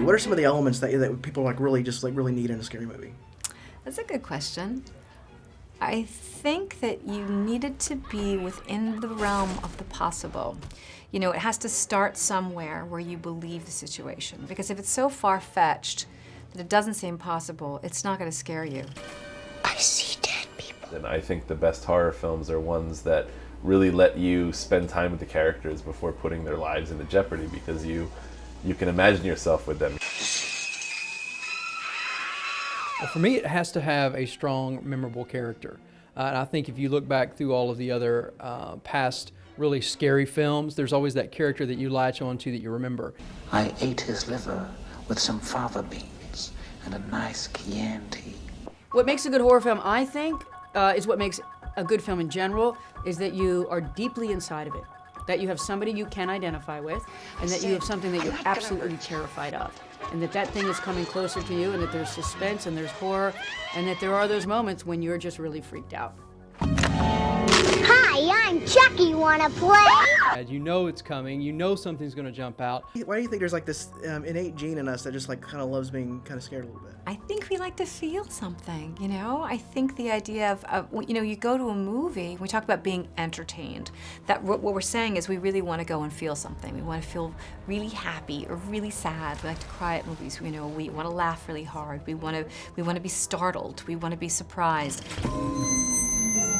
What are some of the elements that people like really need in a scary movie? That's a good question. I think that you need it to be within the realm of the possible. You know, it has to start somewhere where you believe the situation. Because if it's so far-fetched that it doesn't seem possible, it's not going to scare you. I see dead people. And I think the best horror films are ones that really let you spend time with the characters before putting their lives into jeopardy, because you can imagine yourself with them. Well, for me, it has to have a strong, memorable character. And I think if you look back through all of the other past really scary films, there's always that character that you latch onto that you remember. I ate his liver with some fava beans and a nice Chianti. What makes a good horror film, I think, is what makes a good film in general, is that you are deeply inside of it. That you have somebody you can identify with, and that you have something that you're absolutely terrified of. And that thing is coming closer to you, and that there's suspense and there's horror, and that there are those moments when you're just really freaked out. Hi, I'm Chucky. Wanna play? You know it's coming, you know something's gonna jump out. Why do you think there's like this innate gene in us that just like kind of loves being kind of scared a little bit? I think we like to feel something, you know? I think the idea of you know, you go to a movie, we talk about being entertained. That what we're saying is we really want to go and feel something. We want to feel really happy or really sad. We like to cry at movies, you know, we want to laugh really hard. We want to be startled. We want to be surprised.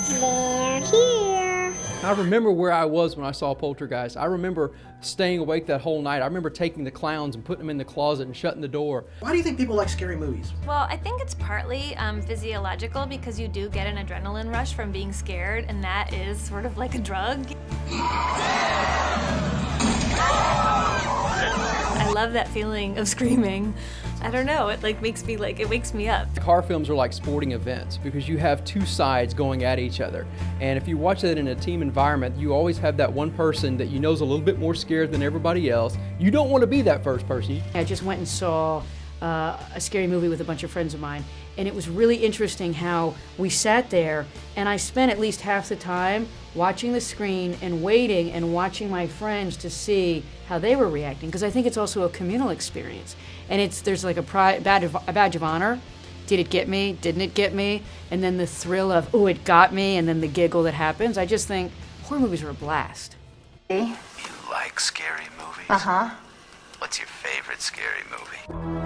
They're here. I remember where I was when I saw Poltergeist. I remember staying awake that whole night. I remember taking the clowns and putting them in the closet and shutting the door. Why do you think people like scary movies? Well, I think it's partly physiological, because you do get an adrenaline rush from being scared, and that is sort of like a drug. I love that feeling of screaming. I don't know, it wakes me up. Horror films are like sporting events because you have two sides going at each other. And if you watch that in a team environment, you always have that one person that you know is a little bit more scared than everybody else. You don't want to be that first person. I just went and saw a scary movie with a bunch of friends of mine, and it was really interesting how we sat there, and I spent at least half the time watching the screen and waiting and watching my friends to see how they were reacting, because I think it's also a communal experience. And there's like a badge of honor. Did it get me? Didn't it get me? And then the thrill of, oh, it got me, and then the giggle that happens. I just think horror movies are a blast. You like scary movies? Uh-huh. What's your favorite scary movie?